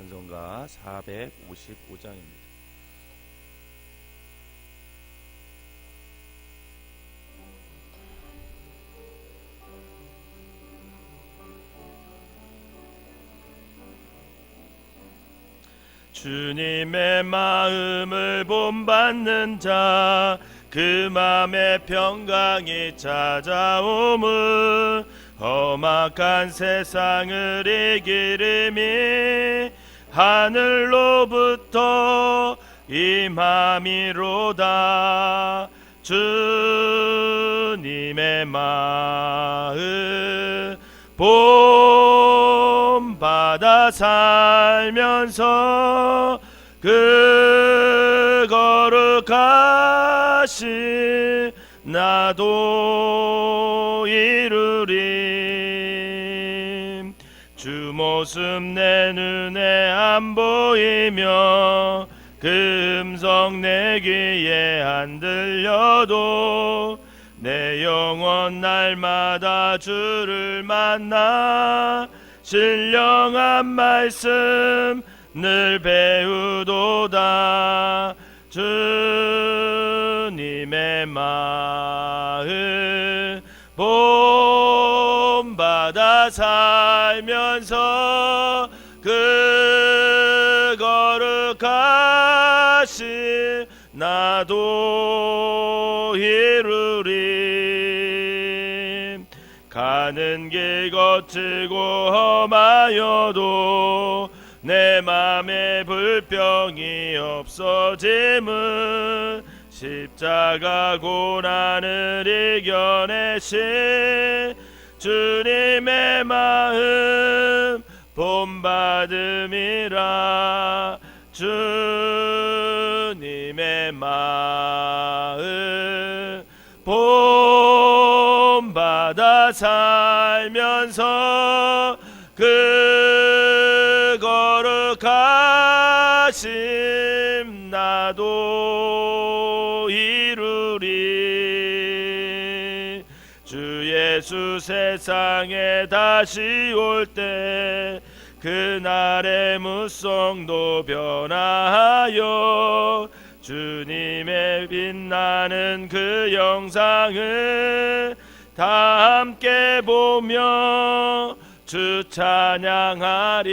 찬송가 455장입니다. 주님의 마음을 본받는 자, 그 맘에 평강이 찾아오물, 험악한 세상을 이기림이 하늘로부터 임함이로다. 주님의 마음 본받아 살면서 그 거룩하신 나도 이루리. 주 모습 내 눈에 안 보이며 그 음성 내 귀에 안 들려도 내 영혼 날마다 주를 만나 신령한 말씀 늘 배우도다. 주님의 마음 본받아 살면서 그 거룩하신 나도 이루리. 가는 길 거칠고 험하여도 내 맘에 불평이 없어짐은 십자가 고난을 이겨내신 주님의 마음 본받음이라. 주님의 마음 본받아 살면서 그 거룩하심 나도 이루리. 주 예수 세상에 다시 올 때 그날의 무성도 변화하여 주님의 빛나는 그 영상을 다 함께 보며 주 찬양하리.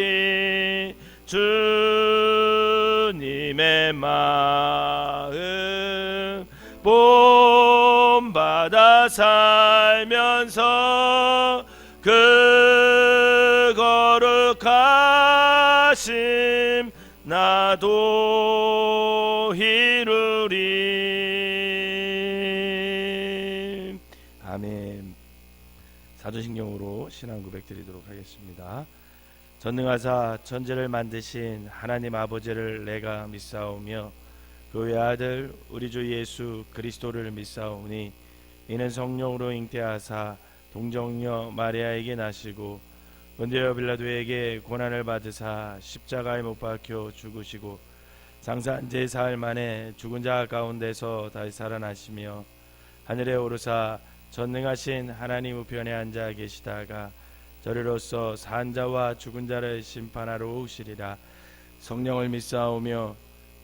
주님의 마음 본받아 살면서 그 거룩하심 나도 이루리. 아멘. 사도신경으로 신앙 고백 드리도록 하겠습니다. 전능하사 천지를 만드신 하나님 아버지를 내가 믿사오며 그 외아들 우리 주 예수 그리스도를 믿사오니 이는 성령으로 잉태하사 동정녀 마리아에게 나시고 본디오 빌라도에게 고난을 받으사 십자가에 못 박혀 죽으시고 장사한 지 사흘 만에 죽은 자 가운데서 다시 살아나시며 하늘에 오르사 전능하신 하나님 우편에 앉아 계시다가 저리로서 산 자와 죽은 자를 심판하러 오시리라. 성령을 믿사오며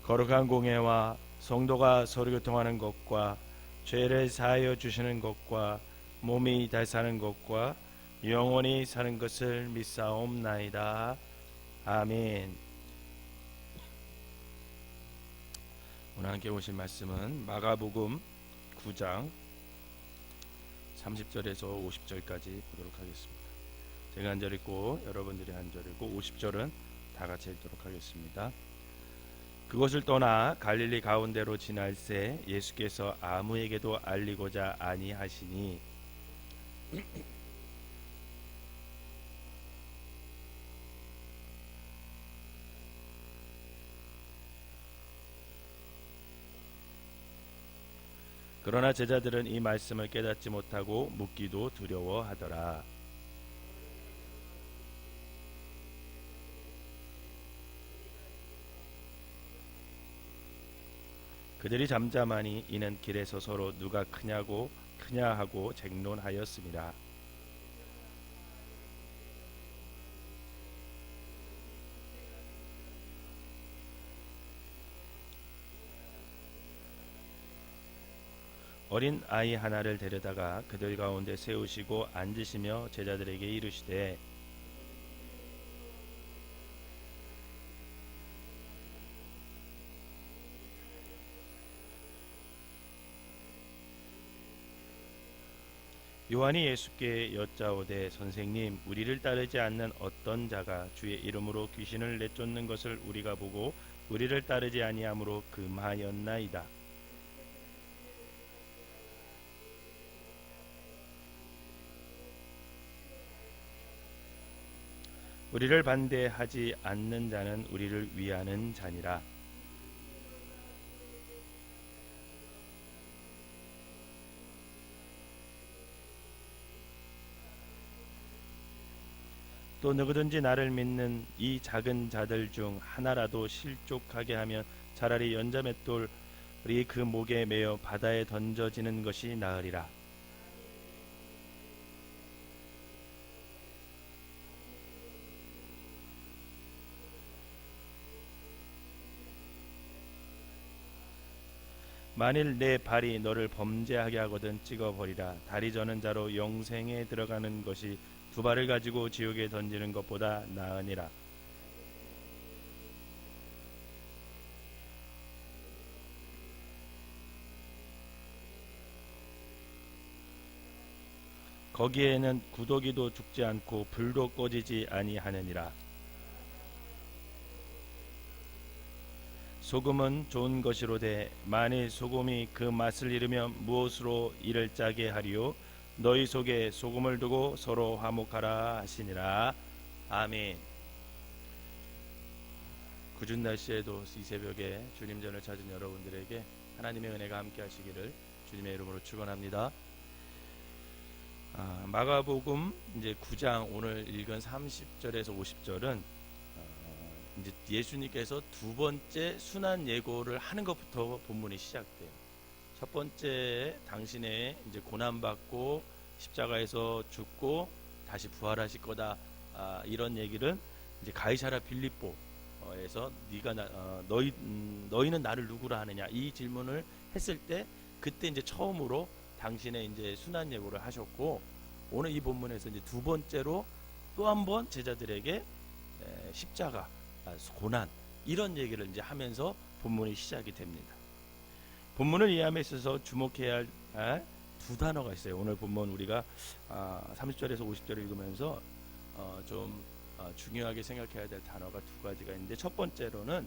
거룩한 공회와 성도가 서로 교통하는 것과 죄를 사하여 주시는 것과 몸이 다시 사는 것과 영원히 사는 것을 믿사옵나이다. 아멘. 오늘 함께 보실 말씀은 마가복음 9장 30절에서 50절까지 보도록 하겠습니다. 제가 한 절 읽고 여러분들이 한 절 읽고 50절은 다 같이 읽도록 하겠습니다. 그곳을 떠나 갈릴리 가운데로 지날새 예수께서 아무에게도 알리고자 아니하시니 그러나 제자들은 이 말씀을 깨닫지 못하고 묻기도 두려워하더라. 그들이 잠잠하니 이는 길에서 서로 누가 크냐 하고 쟁론하였습니다. 어린 아이 하나를 데려다가 그들 가운데 세우시고 앉으시며 제자들에게 이르시되 요한이 예수께 여짜오되 선생님 우리를 따르지 않는 어떤 자가 주의 이름으로 귀신을 내쫓는 것을 우리가 보고 우리를 따르지 아니함으로 금하였나이다. 우리를 반대하지 않는 자는 우리를 위하는 자니라. 또 누구든지 나를 믿는 이 작은 자들 중 하나라도 실족하게 하면 차라리 연자맷돌이 그 목에 매어 바다에 던져지는 것이 나으리라. 만일 내 발이 너를 범죄하게 하거든 찍어버리라. 다리 저는 자로 영생에 들어가는 것이 두 발을 가지고 지옥에 던지는 것보다 나으니라. 거기에는 구더기도 죽지 않고 불도 꺼지지 아니하느니라. 소금은 좋은 것이로되 만일 소금이 그 맛을 잃으면 무엇으로 이를 짜게 하리요. 너희 속에 소금을 두고 서로 화목하라 하시니라. 아멘. 궂은 날씨에도 이 새벽에 주님 전을 찾은 여러분들에게 하나님의 은혜가 함께 하시기를 주님의 이름으로 축원합니다. 마가복음 이제 9장 오늘 읽은 30절에서 50절은 이제 예수님께서 두 번째 순환 예고를 하는 것부터 본문이 시작돼요. 첫 번째 당신의 이제 고난 받고 십자가에서 죽고 다시 부활하실 거다, 이런 얘기를 이제 가이사랴 빌립보에서 너희는 나를 누구라 하느냐 이 질문을 했을 때 그때 이제 처음으로 당신의 이제 순환 예고를 하셨고, 오늘 이 본문에서 이제 두 번째로 또 한 번 제자들에게 십자가, 고난 이런 얘기를 이제 하면서 본문이 시작이 됩니다. 본문을 이해함에 있어서 주목해야 할 두 단어가 있어요. 오늘 본문 우리가 30절에서 50절을 읽으면서 좀 중요하게 생각해야 될 단어가 두 가지가 있는데, 첫 번째로는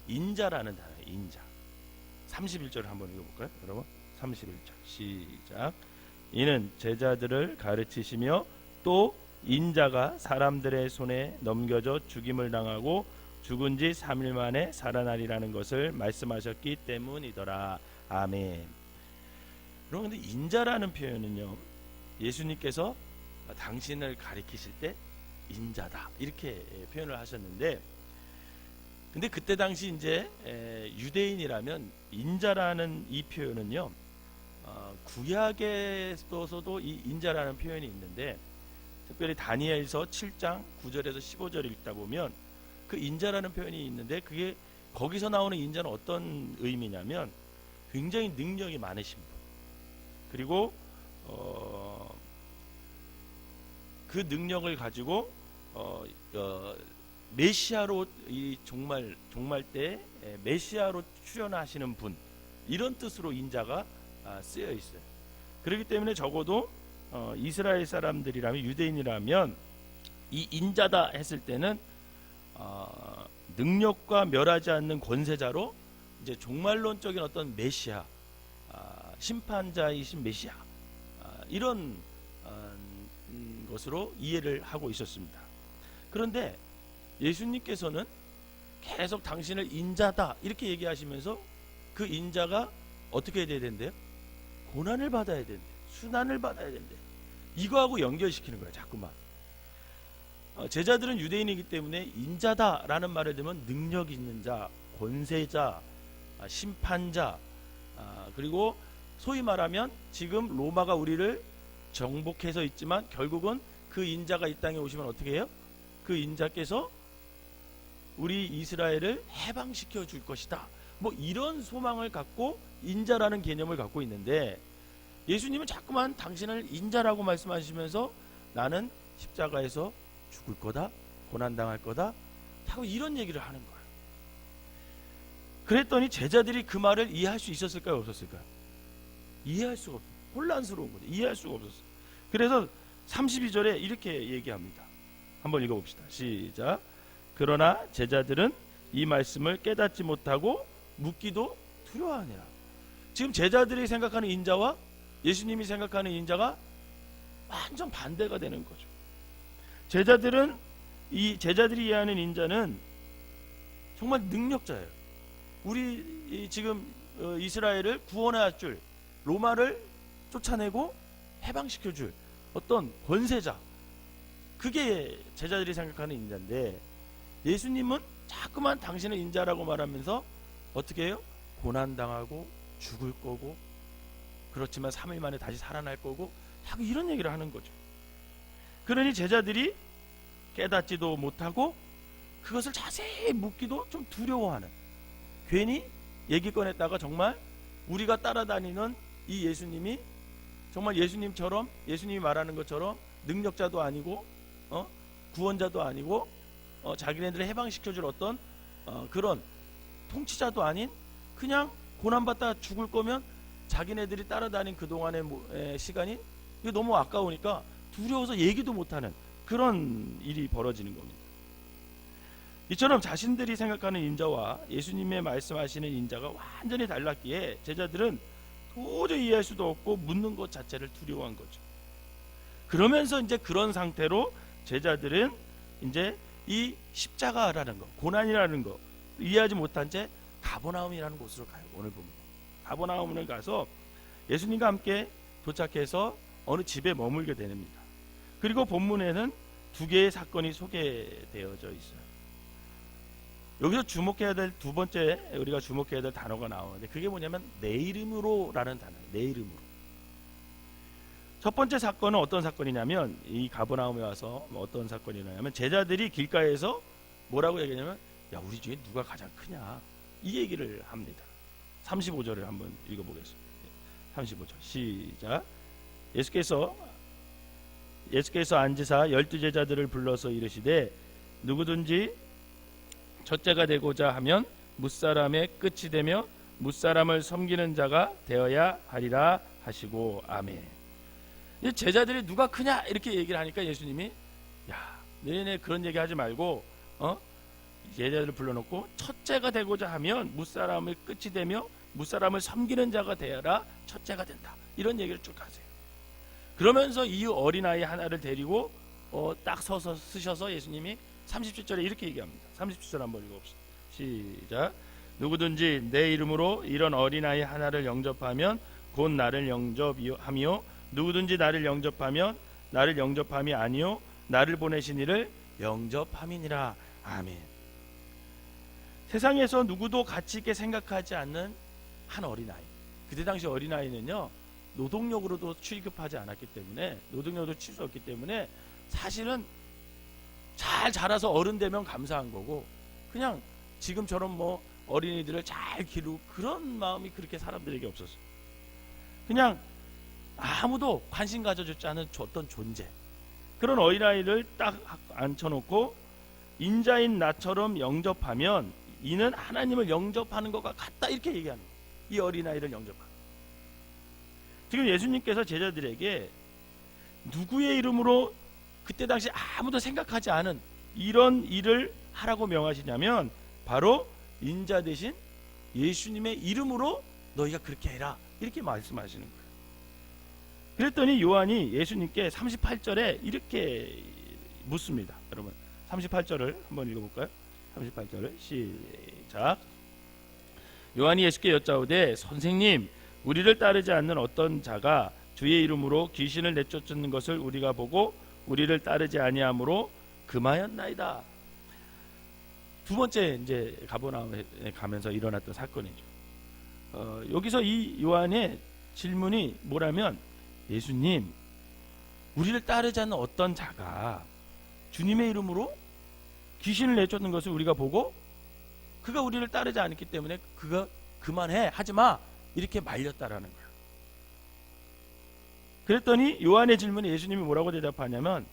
인자라는 단어예요. 인자. 31절을 한번 읽어볼까요, 여러분? 31절 시작. 이는 제자들을 가르치시며 또 인자가 사람들의 손에 넘겨져 죽임을 당하고 죽은 지 3일 만에 살아나리라는 것을 말씀하셨기 때문이더라. 아멘. 그런데 인자라는 표현은요, 예수님께서 당신을 가리키실 때 인자다 이렇게 표현을 하셨는데, 근데 그때 당시 이제 유대인이라면 인자라는 이 표현은요, 구약에서도 이 인자라는 표현이 있는데, 특별히 다니엘서 7장 9절에서 15절 읽다 보면 그 인자라는 표현이 있는데, 그게 거기서 나오는 인자는 어떤 의미냐면 굉장히 능력이 많으신 분, 그리고 그 능력을 가지고 메시아로 이 종말 때 메시아로 출현하시는 분, 이런 뜻으로 인자가 쓰여 있어요. 그렇기 때문에 적어도 이스라엘 사람들이라면, 유대인이라면 이 인자다 했을 때는 능력과 멸하지 않는 권세자로 이제 종말론적인 어떤 메시아, 심판자이신 메시아, 이런 것으로 이해를 하고 있었습니다. 그런데 예수님께서는 계속 당신을 인자다 이렇게 얘기하시면서 그 인자가 어떻게 돼야 된대요? 고난을 받아야 된대, 순환을 받아야 된대. 이거하고 연결시키는 거예요, 자꾸만. 제자들은 유대인이기 때문에 인자다라는 말을 들으면 능력 있는 자, 권세자, 심판자, 그리고 소위 말하면 지금 로마가 우리를 정복해서 있지만 결국은 그 인자가 이 땅에 오시면 어떻게 해요? 그 인자께서 우리 이스라엘을 해방시켜 줄 것이다, 뭐 이런 소망을 갖고 인자라는 개념을 갖고 있는데, 예수님은 자꾸만 당신을 인자라고 말씀하시면서 나는 십자가에서 죽을 거다, 고난당할 거다 하고 이런 얘기를 하는 거예요. 그랬더니 제자들이 그 말을 이해할 수 있었을까요, 없었을까요? 이해할 수가 없어요. 혼란스러운 거죠. 이해할 수가 없었어요. 그래서 32절에 이렇게 얘기합니다. 한번 읽어봅시다. 시작. 그러나 제자들은 이 말씀을 깨닫지 못하고 묻기도 두려워하니라. 지금 제자들이 생각하는 인자와 예수님이 생각하는 인자가 완전 반대가 되는 거죠. 제자들이 이해하는 인자는 정말 능력자예요. 우리 지금 이스라엘을 구원할 줄, 로마를 쫓아내고 해방시켜줄 어떤 권세자, 그게 제자들이 생각하는 인자인데, 예수님은 자꾸만 당신은 인자라고 말하면서 어떻게 해요? 고난당하고 죽을 거고, 그렇지만 3일 만에 다시 살아날 거고 하고 이런 얘기를 하는 거죠. 그러니 제자들이 깨닫지도 못하고 그것을 자세히 묻기도 좀 두려워하는, 괜히 얘기 꺼냈다가 정말 우리가 따라다니는 이 예수님이 정말 예수님처럼, 예수님이 말하는 것처럼 능력자도 아니고 구원자도 아니고 자기네들을 해방시켜줄 어떤 그런 통치자도 아닌, 그냥 고난받다 죽을 거면 자기네들이 따라다닌 그동안의 시간이 이게 너무 아까우니까 두려워서 얘기도 못하는 그런 일이 벌어지는 겁니다. 이처럼 자신들이 생각하는 인자와 예수님의 말씀하시는 인자가 완전히 달랐기에 제자들은 도저히 이해할 수도 없고 묻는 것 자체를 두려워한 거죠. 그러면서 이제 그런 상태로 제자들은 이제 이 십자가라는 거, 고난이라는 거 이해하지 못한 채 가버나움이라는 곳으로 가요. 오늘 보면 가버나움을 가서 예수님과 함께 도착해서 어느 집에 머물게 됩니다. 그리고 본문에는 두 개의 사건이 소개되어져 있어요. 여기서 주목해야 될 두 번째, 우리가 주목해야 될 단어가 나오는데, 그게 뭐냐면 내 이름으로라는 단어예요. 내 이름으로. 첫 번째 사건은 어떤 사건이냐면, 이 가버나움에 와서 어떤 사건이냐면, 제자들이 길가에서 뭐라고 얘기하냐면, 야, 우리 중에 누가 가장 크냐, 이 얘기를 합니다. 35절을 한번 읽어보겠습니다. 35절 시작. 예수께서 앉으사 12제자들을 불러서 이르시되 누구든지 첫째가 되고자 하면 뭇사람의 끝이 되며 뭇사람을 섬기는 자가 되어야 하리라 하시고 아멘. 제자들이 누가 크냐 이렇게 얘기를 하니까 예수님이, 야, 너네 그런 얘기 하지 말고 제자들을 불러놓고 첫째가 되고자 하면 뭇사람의 끝이 되며 뭇사람을 섬기는 자가 되어라 첫째가 된다, 이런 얘기를 쭉 하세요. 그러면서 이 어린아이 하나를 데리고 딱 서서 쓰셔서 예수님이 37절에 이렇게 얘기합니다. 37절 한번 읽어봅시다. 시작. 누구든지 내 이름으로 이런 어린아이 하나를 영접하면 곧 나를 영접하며 누구든지 나를 영접하면 나를 영접함이 아니요 나를 보내신 이를 영접함이니라. 아멘. 세상에서 누구도 가치 있게 생각하지 않는 한 어린아이. 그때 당시 어린아이는요, 노동력으로도 취급하지 않았기 때문에, 노동력도 칠 수 없기 때문에 사실은 잘 자라서 어른 되면 감사한 거고, 그냥 지금처럼 뭐 어린이들을 잘 기르고 그런 마음이 그렇게 사람들에게 없었어요. 그냥 아무도 관심 가져주지 않은 어떤 존재, 그런 어린아이를 딱 앉혀놓고 인자인 나처럼 영접하면 이는 하나님을 영접하는 것과 같다, 이렇게 얘기하는 거예요. 이 어린아이를 영접하는. 지금 예수님께서 제자들에게 누구의 이름으로 그때 당시 아무도 생각하지 않은 이런 일을 하라고 명하시냐면 바로 인자 대신 예수님의 이름으로 너희가 그렇게 해라, 이렇게 말씀하시는 거예요. 그랬더니 요한이 예수님께 38절에 이렇게 묻습니다. 여러분 38절을 한번 읽어볼까요? 38절을 시작. 요한이 예수께 여짜오되 선생님, 우리를 따르지 않는 어떤 자가 주의 이름으로 귀신을 내쫓는 것을 우리가 보고 우리를 따르지 아니하므로 금하였나이다. 두 번째 이제 가버나움에 가면서 일어났던 사건이죠. 여기서 이 요한의 질문이 뭐라면, 예수님, 우리를 따르지 않는 어떤 자가 주님의 이름으로 귀신을 내쫓는 것을 우리가 보고 그가 우리를 따르지 않기 때문에 그가 그만해, 하지마, 이렇게 말렸다라는 거예요. 그랬더니 요한의 질문에 예수님이 뭐라고 대답하냐면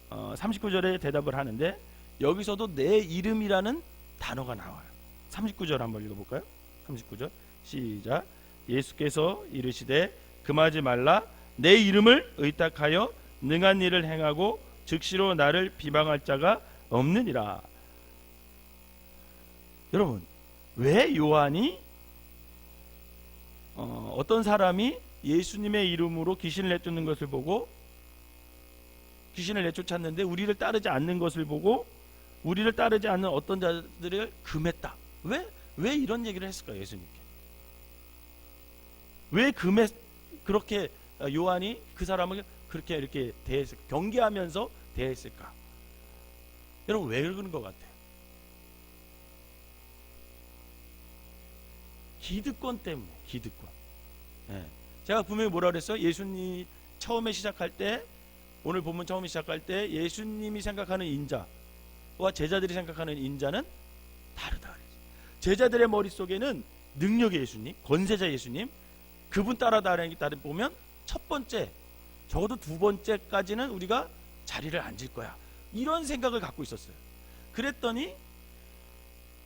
39절에 대답을 하는데 여기서도 내 이름이라는 단어가 나와요. 39절 한번 읽어볼까요? 39절 시작. 예수께서 이르시되 금하지 말라. 내 이름을 의탁하여 능한 일을 행하고 즉시로 나를 비방할 자가 없느니라. 여러분, 왜 요한이 어떤 사람이 예수님의 이름으로 귀신을 내쫓는 것을 보고 귀신을 내쫓았는데 우리를 따르지 않는 것을 보고 우리를 따르지 않는 어떤 자들을 금했다. 왜 이런 얘기를 했을까요? 예수님께. 왜 그렇게 요한이 그 사람을 그렇게 이렇게 대했을까? 경계하면서 대했을까? 여러분, 왜 그런 것 같아요? 기득권 때문에. 기득권. 네. 제가 분명히 뭐라 그랬어요? 예수님 처음에 시작할 때, 오늘 본문 처음에 시작할 때 예수님이 생각하는 인자와 제자들이 생각하는 인자는 다르다. 제자들의 머릿속에는 능력의 예수님, 권세자 예수님, 그분 따라다니기 따라 보면 첫 번째, 적어도 두 번째까지는 우리가 자리를 앉을 거야, 이런 생각을 갖고 있었어요. 그랬더니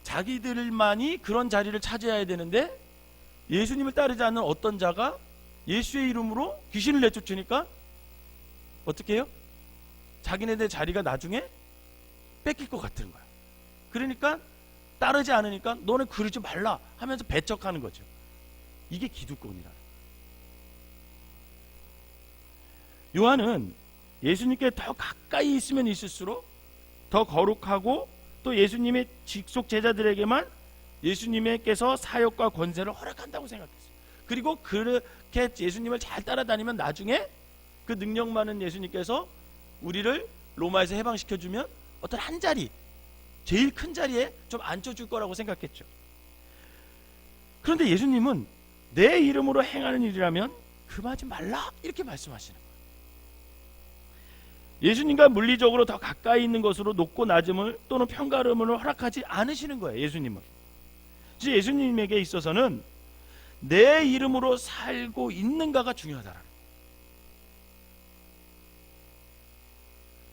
자기들만이 그런 자리를 차지해야 되는데 예수님을 따르지 않는 어떤 자가 예수의 이름으로 귀신을 내쫓으니까 어떻게 해요? 자기네들 자리가 나중에 뺏길 것 같은 거야. 그러니까 따르지 않으니까 너는 그러지 말라 하면서 배척하는 거죠. 이게 기득권이라. 요한은 예수님께 더 가까이 있으면 있을수록 더 거룩하고 또 예수님의 직속 제자들에게만 예수님께서 사역과 권세를 허락한다고 생각했어요. 그리고 그렇게 예수님을 잘 따라다니면 나중에 그 능력 많은 예수님께서 우리를 로마에서 해방시켜주면 어떤 한 자리, 제일 큰 자리에 좀 앉혀줄 거라고 생각했죠. 그런데 예수님은 내 이름으로 행하는 일이라면 금하지 말라, 이렇게 말씀하시는 거예요. 예수님과 물리적으로 더 가까이 있는 것으로 높고 낮음을 또는 편가름을 허락하지 않으시는 거예요. 예수님은. 이제 예수님에게 있어서는 내 이름으로 살고 있는가가 중요하다라는 거예요.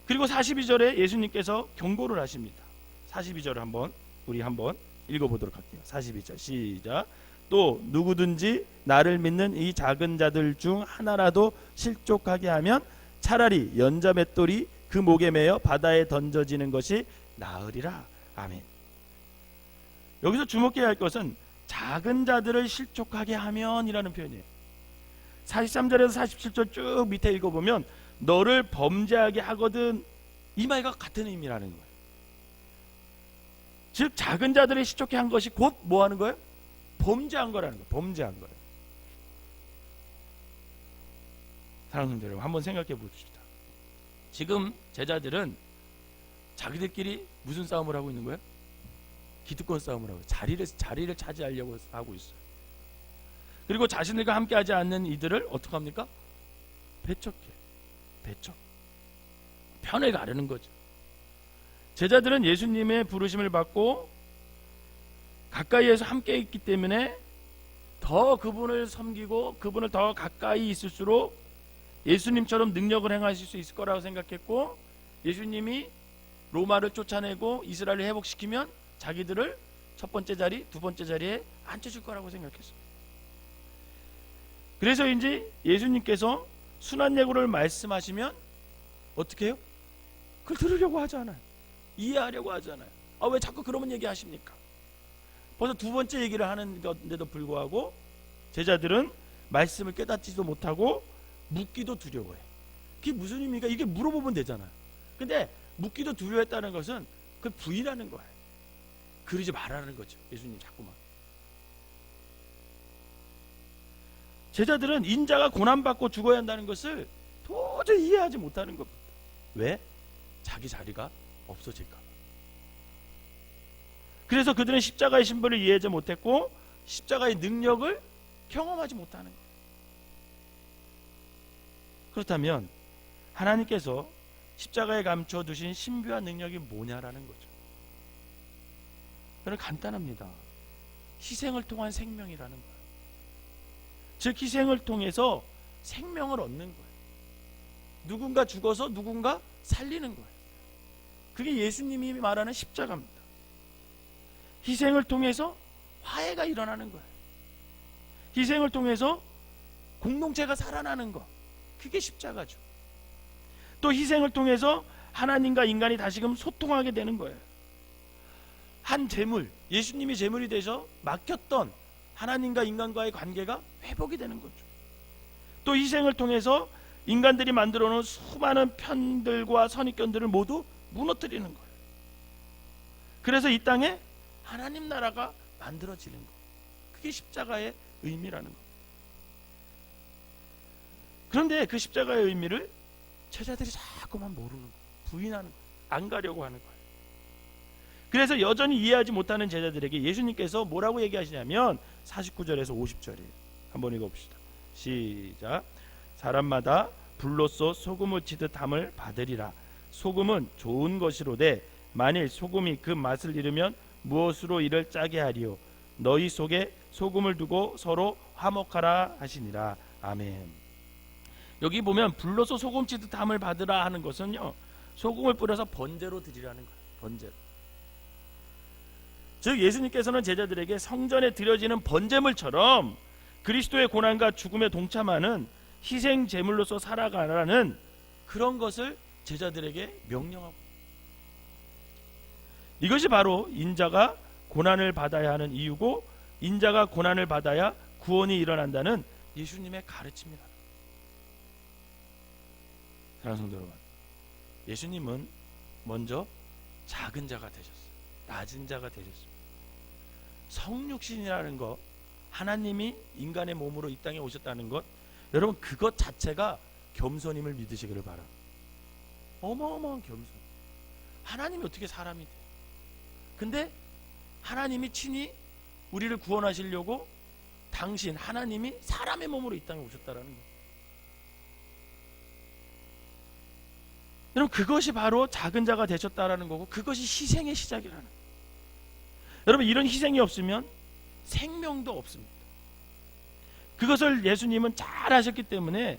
그리고 42절에 예수님께서 경고를 하십니다. 42절 우리 한번 읽어보도록 할게요. 42절 시작. 또 누구든지 나를 믿는 이 작은 자들 중 하나라도 실족하게 하면 차라리 연자 맷돌이 그 목에 매여 바다에 던져지는 것이 나으리라. 아멘. 여기서 주목해야 할 것은 작은 자들을 실족하게 하면 이라는 표현이에요. 43절에서 47절 쭉 밑에 읽어보면 너를 범죄하게 하거든, 이 말과 같은 의미라는 거예요. 즉 작은 자들을 실족해 한 것이 곧 뭐 하는 거예요? 범죄한 거라는 거예요. 범죄한 거예요. 사랑하는 여러분, 한번 생각해 봅시다. 지금 제자들은 자기들끼리 무슨 싸움을 하고 있는 거예요? 기득권 싸움을 하고 자리를 차지하려고 하고 있어요. 그리고 자신들과 함께하지 않는 이들을 어떻게 합니까? 배척해. 배척. 편을 가르는 거죠. 제자들은 예수님의 부르심을 받고 가까이에서 함께 있기 때문에 더 그분을 섬기고 그분을 더 가까이 있을수록 예수님처럼 능력을 행하실 수 있을 거라고 생각했고, 예수님이 로마를 쫓아내고 이스라엘을 회복시키면 자기들을 첫 번째 자리, 두 번째 자리에 앉혀줄 거라고 생각했어요. 그래서 이제 예수님께서 순환 예고를 말씀하시면 어떻게 해요? 그걸 들으려고 하지 않아요. 이해하려고 하지 않아요. 왜 자꾸 그러면 얘기하십니까? 벌써 두 번째 얘기를 하는데도 불구하고 제자들은 말씀을 깨닫지도 못하고 묻기도 두려워해. 그게 무슨 의미가? 이게 물어보면 되잖아요. 근데 묻기도 두려워했다는 것은 그 부인하는 거예요. 그러지 말라는 거죠. 예수님 자꾸만. 제자들은 인자가 고난받고 죽어야 한다는 것을 도저히 이해하지 못하는 겁니다. 왜? 자기 자리가 없어질까 봐. 그래서 그들은 십자가의 신분을 이해하지 못했고 십자가의 능력을 경험하지 못하는 거예요. 그렇다면 하나님께서 십자가에 감춰두신 신비한 능력이 뭐냐라는 거죠. 그건 간단합니다. 희생을 통한 생명이라는 거예요. 즉 희생을 통해서 생명을 얻는 거예요. 누군가 죽어서 누군가 살리는 거예요. 그게 예수님이 말하는 십자가입니다. 희생을 통해서 화해가 일어나는 거예요. 희생을 통해서 공동체가 살아나는 것, 그게 십자가죠. 또 희생을 통해서 하나님과 인간이 다시금 소통하게 되는 거예요. 한 재물, 예수님이 재물이 되셔 맡겼던 하나님과 인간과의 관계가 회복이 되는 거죠. 또 희생을 통해서 인간들이 만들어 놓은 수많은 편들과 선입견들을 모두 무너뜨리는 거예요. 그래서 이 땅에 하나님 나라가 만들어지는 거예요. 그게 십자가의 의미라는 거예요. 그런데 그 십자가의 의미를 제자들이 자꾸만 모르는 거예요. 부인하는 거예요. 안 가려고 하는 거예요. 그래서 여전히 이해하지 못하는 제자들에게 예수님께서 뭐라고 얘기하시냐면 49절에서 50절이에요. 한번 읽어봅시다. 시작. 사람마다 불로써 소금을 치듯 담을 받으리라. 소금은 좋은 것이로되 만일 소금이 그 맛을 잃으면 무엇으로 이를 짜게 하리요. 너희 속에 소금을 두고 서로 화목하라 하시니라. 아멘. 여기 보면 불로써 소금 치듯 담을 받으라 하는 것은요, 소금을 뿌려서 번제로 드리라는 거예요. 번제로. 즉 예수님께서는 제자들에게 성전에 드려지는 번제물처럼 그리스도의 고난과 죽음에 동참하는 희생 제물로서 살아가라는 그런 것을 제자들에게 명령하고, 이것이 바로 인자가 고난을 받아야 하는 이유고, 인자가 고난을 받아야 구원이 일어난다는 예수님의 가르침입니다. 사랑하는 성도 여러분, 예수님은 먼저 작은 자가 되셨어요. 낮은 자가 되셨습니다. 성육신이라는 것, 하나님이 인간의 몸으로 이 땅에 오셨다는 것, 여러분 그것 자체가 겸손임을 믿으시기를 바랍니다. 어마어마한 겸손. 하나님이 어떻게 사람이 돼요? 근데 하나님이 친히 우리를 구원하시려고 당신 하나님이 사람의 몸으로 이 땅에 오셨다라는 거예요. 여러분 그것이 바로 작은 자가 되셨다라는 거고, 그것이 희생의 시작이라는 거예요. 여러분 이런 희생이 없으면 생명도 없습니다. 그것을 예수님은 잘 하셨기 때문에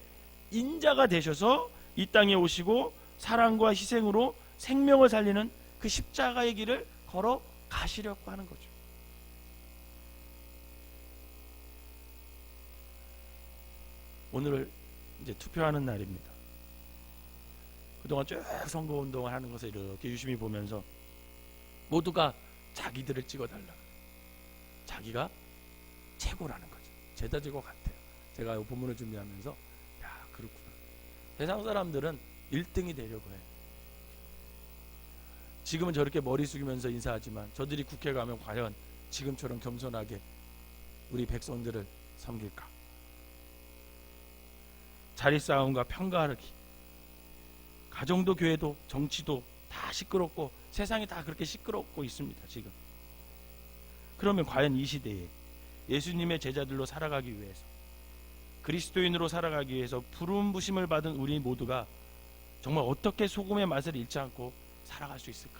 인자가 되셔서 이 땅에 오시고 사랑과 희생으로 생명을 살리는 그 십자가의 길을 걸어 가시려고 하는 거죠. 오늘 이제 투표하는 날입니다. 그동안 쭉 선거운동을 하는 것을 이렇게 유심히 보면서 모두가 자기들을 찍어달라, 자기가 최고라는 거죠. 제자들과 같아요. 제가 이 본문을 준비하면서 야 그렇구나, 세상 사람들은 1등이 되려고 해. 지금은 저렇게 머리 숙이면서 인사하지만 저들이 국회 가면 과연 지금처럼 겸손하게 우리 백성들을 섬길까? 자리싸움과 편가르기, 가정도 교회도 정치도 다 시끄럽고 세상이 다 그렇게 시끄럽고 있습니다. 지금. 그러면 과연 이 시대에 예수님의 제자들로 살아가기 위해서, 그리스도인으로 살아가기 위해서 부름 부심을 받은 우리 모두가 정말 어떻게 소금의 맛을 잃지 않고 살아갈 수 있을까?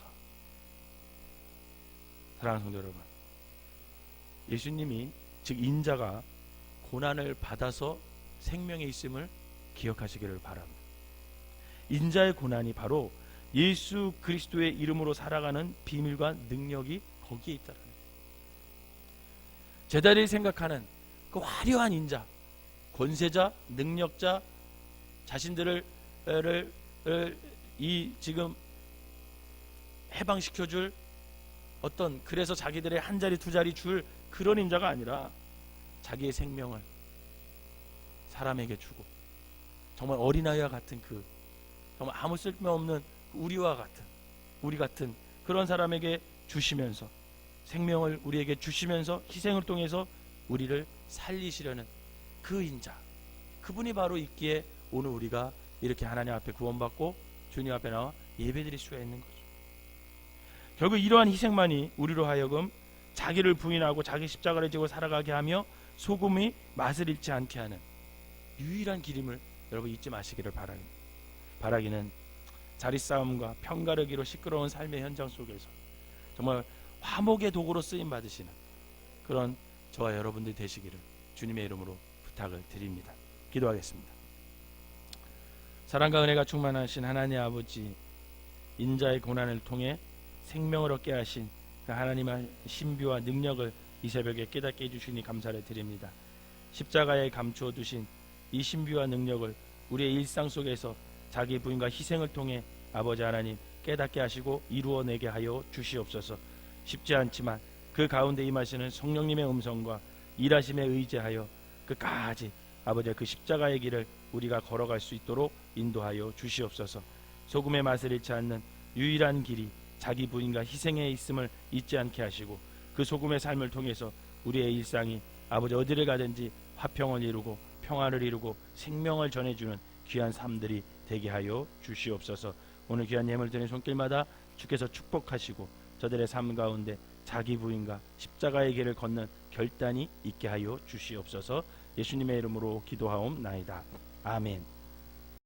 사랑하는 성도 여러분, 예수님이 즉 인자가 고난을 받아서 생명에 있음을 기억하시기를 바랍니다. 인자의 고난이 바로 예수 그리스도의 이름으로 살아가는 비밀과 능력이 거기에 있다는 거예요. 제자들이 생각하는 그 화려한 인자, 권세자, 능력자, 자신들을 이 지금 해방시켜줄 어떤, 그래서 자기들의 한 자리 두 자리 줄 그런 인자가 아니라 자기의 생명을 사람에게 주고, 정말 어린아이와 같은 그 정말 아무 쓸모없는 우리 같은 그런 사람에게 주시면서, 생명을 우리에게 주시면서 희생을 통해서 우리를 살리시려는 그 인자, 그분이 바로 있기에 오늘 우리가 이렇게 하나님 앞에 구원받고 주님 앞에 나와 예배드릴 수가 있는 거죠. 결국 이러한 희생만이 우리로 하여금 자기를 부인하고 자기 십자가를 지고 살아가게 하며 소금이 맛을 잃지 않게 하는 유일한 길임을 여러분 잊지 마시기를 바라기는 자리싸움과 편가르기로 시끄러운 삶의 현장 속에서 정말 화목의 도구로 쓰임 받으시는 그런 저와 여러분들이 되시기를 주님의 이름으로 부탁을 드립니다. 기도하겠습니다. 사랑과 은혜가 충만하신 하나님 아버지, 인자의 고난을 통해 생명을 얻게 하신 그 하나님의 신비와 능력을 이 새벽에 깨닫게 해주시니 감사를 드립니다. 십자가에 감추어 두신 이 신비와 능력을 우리의 일상 속에서 자기 부인과 희생을 통해 아버지 하나님 깨닫게 하시고 이루어내게 하여 주시옵소서. 쉽지 않지만 그 가운데 임하시는 성령님의 음성과 일하심에 의지하여 끝까지 아버지의 그 십자가의 길을 우리가 걸어갈 수 있도록 인도하여 주시옵소서. 소금의 맛을 잃지 않는 유일한 길이 자기 부인과 희생에 있음을 잊지 않게 하시고 그 소금의 삶을 통해서 우리의 일상이 아버지 어디를 가든지 화평을 이루고 평화를 이루고 생명을 전해주는 귀한 삶들이 되게 하여 주시옵소서. 오늘 귀한 예물 드리는 손길마다 주께서 축복하시고 저들의 삶 가운데 자기 부인과 십자가의 길을 걷는 결단이 있게 하여 주시옵소서. 예수님의 이름으로 기도하옵나이다. 아멘.